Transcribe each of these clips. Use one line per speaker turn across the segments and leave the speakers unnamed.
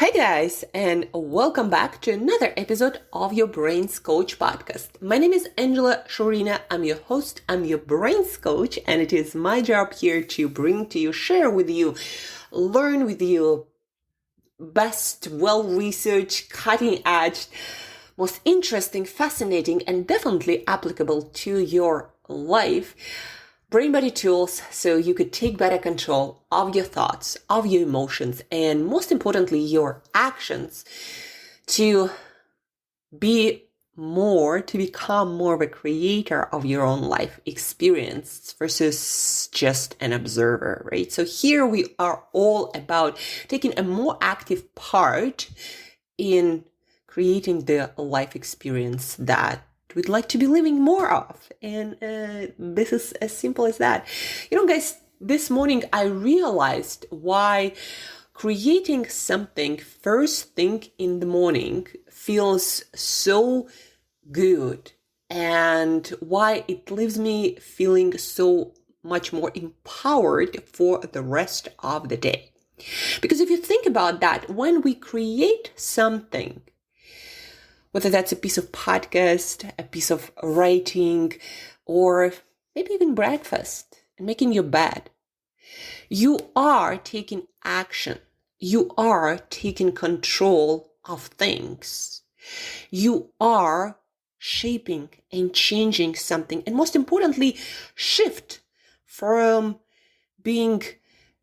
Hi guys, and welcome back to another episode of your Brains Coach podcast. My name is Angela Shorina. I'm your host, I'm your Brains Coach, and it is my job here to bring to you, share with you, learn with you best, well-researched, cutting-edge, most interesting, fascinating, and definitely applicable to your life brain body tools so you could take better control of your thoughts, of your emotions, and most importantly, your actions to become more of a creator of your own life experience versus just an observer, right? So here we are all about taking a more active part in creating the life experience that we'd like to be living more of. And this is as simple as that. Guys, this morning I realized why creating something first thing in the morning feels so good and why it leaves me feeling so much more empowered for the rest of the day. Because if you think about that, when we create something, whether that's a piece of podcast, a piece of writing, or maybe even breakfast and making your bed, you are taking action. You are taking control of things. You are shaping and changing something. And most importantly, shift from being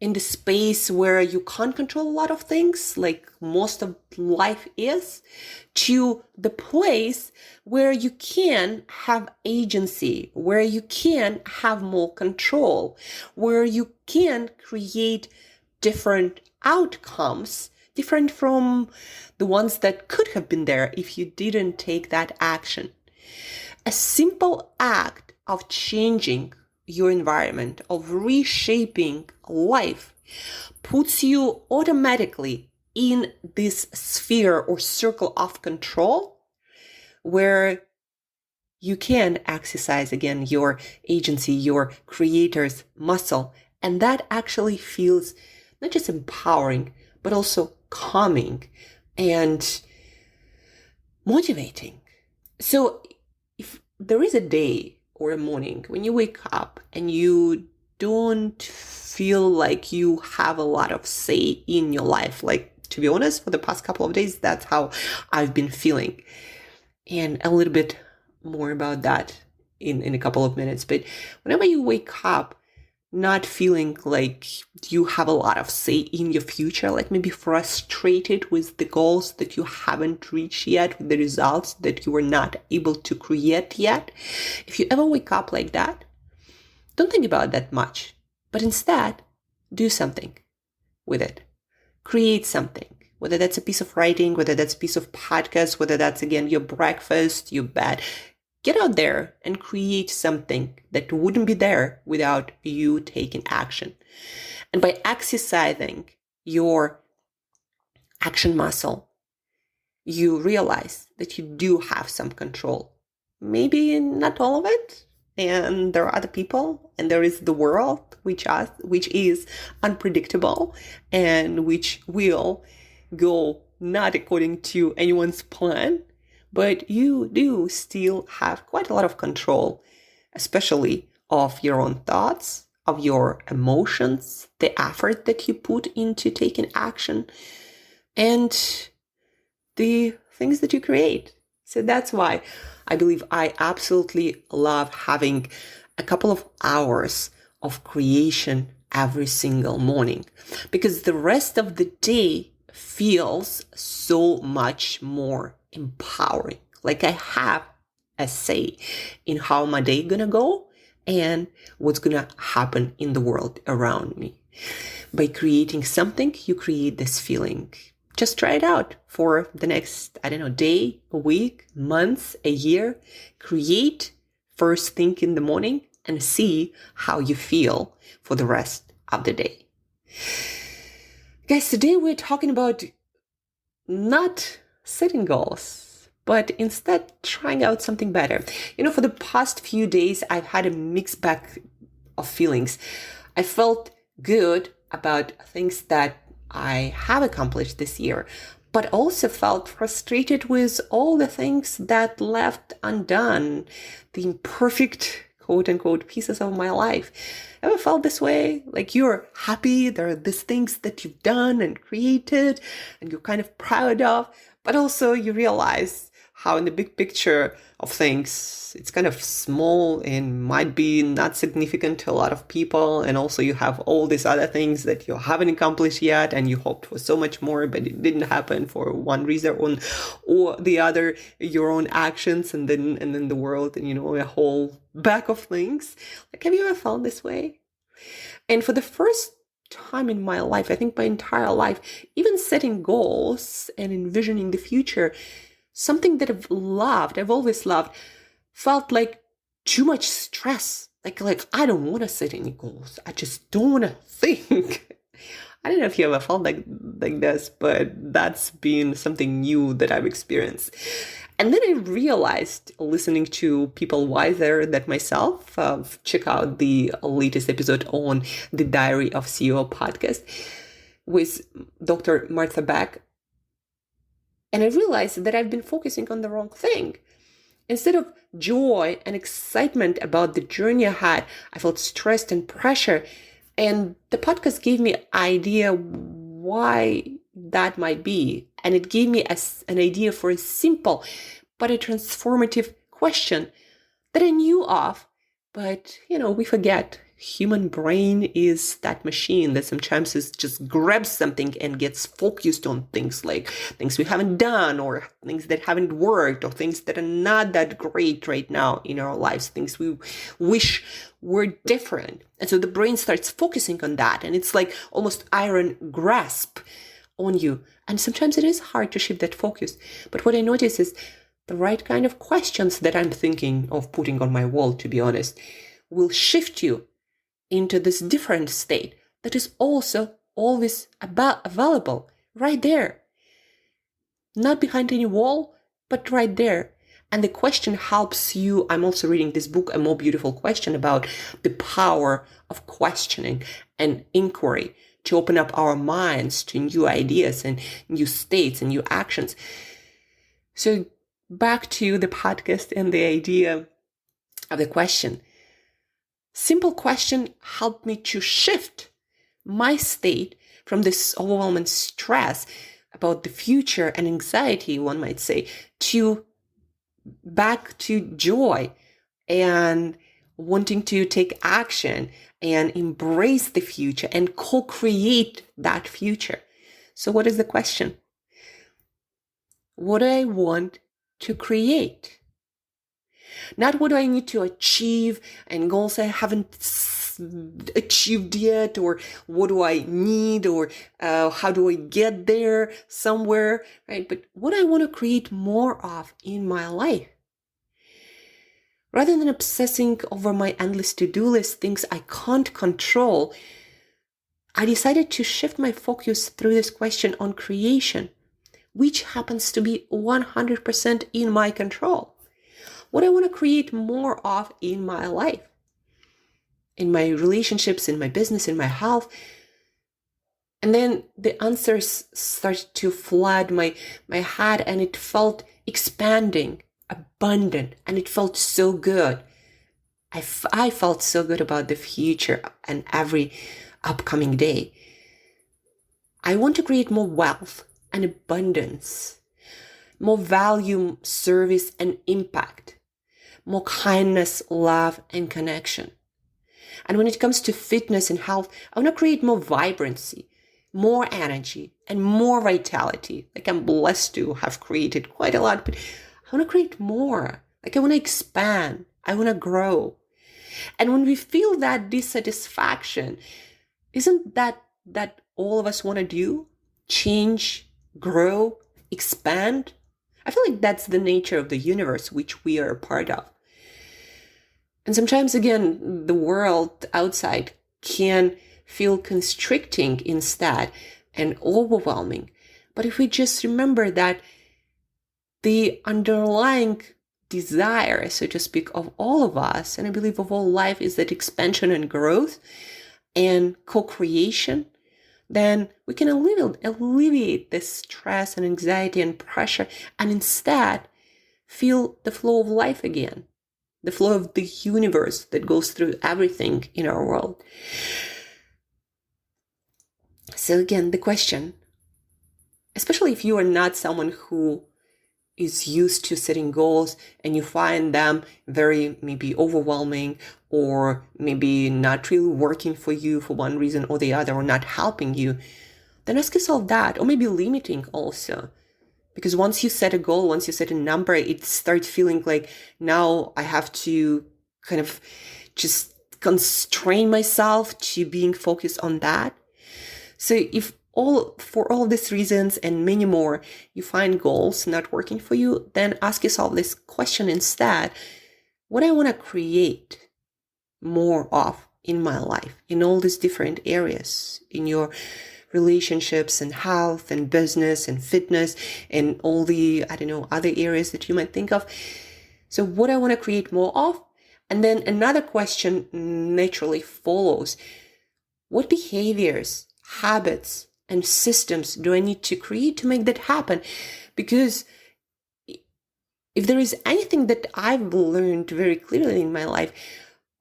in the space where you can't control a lot of things, like most of life is, to the place where you can have agency, where you can have more control, where you can create different outcomes, different from the ones that could have been there if you didn't take that action. A simple act of changing your environment, of reshaping life, puts you automatically in this sphere or circle of control where you can exercise again your agency, your creator's muscle. And that actually feels not just empowering, but also calming and motivating. So if there is a day or a morning when you wake up and you don't feel like you have a lot of say in your life, like, to be honest, for the past couple of days, that's how I've been feeling. And a little bit more about that in a couple of minutes. But whenever you wake up not feeling like you have a lot of say in your future, like maybe frustrated with the goals that you haven't reached yet, with the results that you were not able to create yet, if you ever wake up like that, don't think about that much, but instead do something with it. Create something, whether that's a piece of writing, whether that's a piece of podcast, whether that's, again, your breakfast, your bed. Get out there and create something that wouldn't be there without you taking action. And by exercising your action muscle, you realize that you do have some control. Maybe not all of it. And there are other people, and there is the world, which is unpredictable and which will go not according to anyone's plan. But you do still have quite a lot of control, especially of your own thoughts, of your emotions, the effort that you put into taking action, and the things that you create. So that's why I believe I absolutely love having a couple of hours of creation every single morning, because the rest of the day feels so much more empowering. Like I have a say in how my day gonna go and what's gonna happen in the world around me. By creating something, you create this feeling. Just try it out for the next, day, a week, months, a year. Create first thing in the morning and see how you feel for the rest of the day. Guys, today we're talking about not setting goals, but instead trying out something better. For the past few days, I've had a mixed bag of feelings. I felt good about things that I have accomplished this year, but also felt frustrated with all the things that left undone, the imperfect, quote unquote, pieces of my life. Ever felt this way? Like you're happy, there are these things that you've done and created and you're kind of proud of, but also you realize how in the big picture of things, it's kind of small and might be not significant to a lot of people. And also you have all these other things that you haven't accomplished yet and you hoped for so much more, but it didn't happen for one reason or the other, your own actions and then the world and, a whole bag of things. Like, have you ever felt this way? And for the first time in my life, I think my entire life, even setting goals and envisioning the future, something that I've always loved, felt like too much stress. Like I don't want to set any goals. I just don't want to think. I don't know if you ever felt like this, but that's been something new that I've experienced. And then I realized, listening to people wiser than myself, check out the latest episode on the Diary of CEO podcast with Dr. Martha Beck. And I realized that I've been focusing on the wrong thing. Instead of joy and excitement about the journey ahead, I felt stressed and pressure. And the podcast gave me an idea why that might be. And it gave me an idea for a simple but a transformative question that I knew of. But, we forget. Human brain is that machine that sometimes just grabs something and gets focused on things like things we haven't done or things that haven't worked or things that are not that great right now in our lives, things we wish were different. And so the brain starts focusing on that, and it's like almost iron grasp on you. And sometimes it is hard to shift that focus. But what I notice is the right kind of questions that I'm thinking of putting on my wall, to be honest, will shift you into this different state that is also always available right there. Not behind any wall, but right there. And the question helps you. I'm also reading this book, A More Beautiful Question, about the power of questioning and inquiry to open up our minds to new ideas and new states and new actions. So back to the podcast and the idea of the question. Simple question helped me to shift my state from this overwhelming stress about the future and anxiety, one might say, to back to joy and wanting to take action and embrace the future and co-create that future. So what is the question? What do I want to create? Not what do I need to achieve and goals I haven't achieved yet, or what do I need, or how do I get there somewhere, right? But what I want to create more of in my life. Rather than obsessing over my endless to-do list, things I can't control, I decided to shift my focus through this question on creation, which happens to be 100% in my control. What I want to create more of in my life, in my relationships, in my business, in my health. And then the answers started to flood my head, and it felt expanding, abundant, and it felt so good. I felt so good about the future and every upcoming day. I want to create more wealth and abundance, more value, service, and impact, more kindness, love, and connection. And when it comes to fitness and health, I want to create more vibrancy, more energy, and more vitality. Like, I'm blessed to have created quite a lot, but I want to create more. Like, I want to expand. I want to grow. And when we feel that dissatisfaction, isn't that all of us want to do? Change, grow, expand? I feel like that's the nature of the universe which we are a part of. And sometimes, again, the world outside can feel constricting instead and overwhelming. But if we just remember that the underlying desire, so to speak, of all of us, and I believe of all life, is that expansion and growth and co-creation, then we can alleviate this stress and anxiety and pressure, and instead feel the flow of life again, the flow of the universe that goes through everything in our world. So again, the question, especially if you are not someone who is used to setting goals and you find them very maybe overwhelming, or maybe not really working for you for one reason or the other, or not helping you, then ask yourself that, or maybe limiting also. Because once you set a goal, once you set a number, it starts feeling like now I have to kind of just constrain myself to being focused on that. So if for all these reasons and many more, you find goals not working for you, then ask yourself this question instead: what I want to create more of in my life, in all these different areas, in your relationships and health and business and fitness and all the, other areas that you might think of. So what I want to create more of. And then another question naturally follows: what behaviors, habits, and systems do I need to create to make that happen? Because if there is anything that I've learned very clearly in my life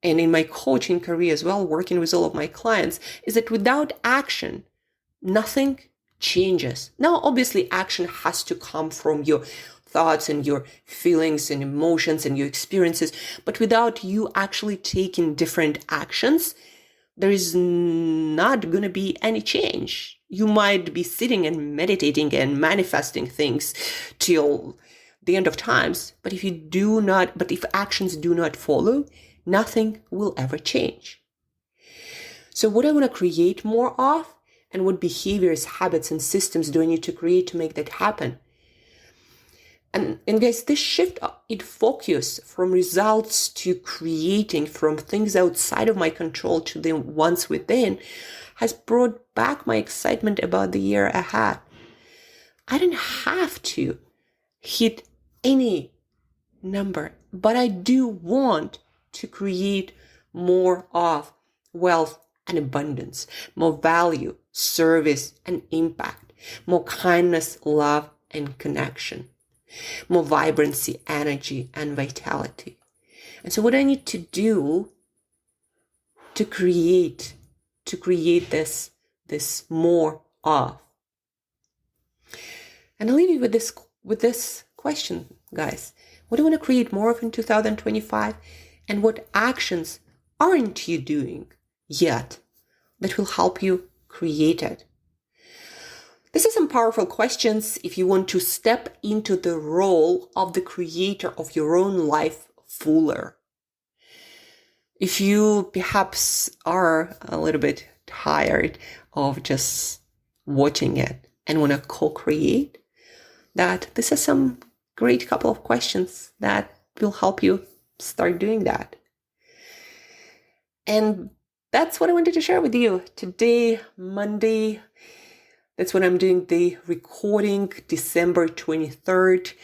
and in my coaching career as well, working with all of my clients, is that without action, nothing changes. Now, obviously, action has to come from your thoughts and your feelings and emotions and your experiences. But without you actually taking different actions, there is not going to be any change. You might be sitting and meditating and manifesting things till the end of times, but if actions do not follow, nothing will ever change. So what I want to create more of, and what behaviors, habits, and systems do I need to create to make that happen? And guys, this shift in focus from results to creating, from things outside of my control to the ones within, has brought back my excitement about the year ahead. I didn't have to hit any number, but I do want to create more of wealth and abundance, more value, service, and impact, more kindness, love, and connection, more vibrancy, energy, and vitality. And so what I need to do to create this more of. And I'll leave you with this question, guys. What do you want to create more of in 2025? And what actions aren't you doing yet that will help you create it? These are some powerful questions if you want to step into the role of the creator of your own life fuller. If you perhaps are a little bit tired of just watching it and want to co-create, that this is some great couple of questions that will help you start doing that. And that's what I wanted to share with you today, Monday. That's when I'm doing the recording, December 23rd.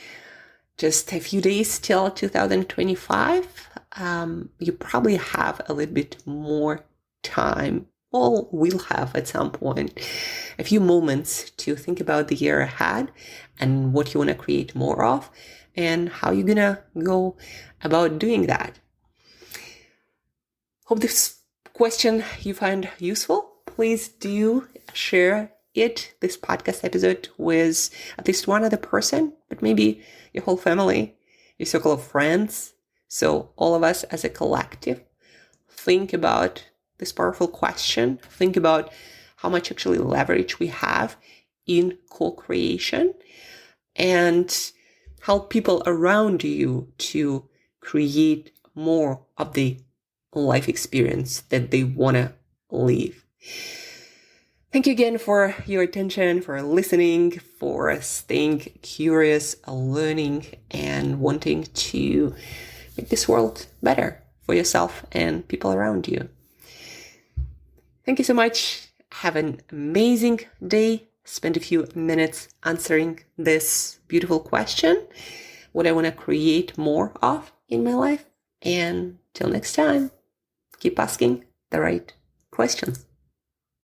Just a few days till 2025. You probably have a little bit more time, or will have at some point, a few moments to think about the year ahead and what you want to create more of and how you're going to go about doing that. Hope this question you find useful. Please do share this podcast episode with at least one other person, but maybe your whole family, your circle of friends. So all of us as a collective, think about this powerful question. Think about how much actually leverage we have in co-creation, and help people around you to create more of the life experience that they want to live. Thank you again for your attention, for listening, for staying curious, learning, and wanting to make this world better for yourself and people around you. Thank you so much. Have an amazing day. Spend a few minutes answering this beautiful question, what I want to create more of in my life. And till next time, keep asking the right questions.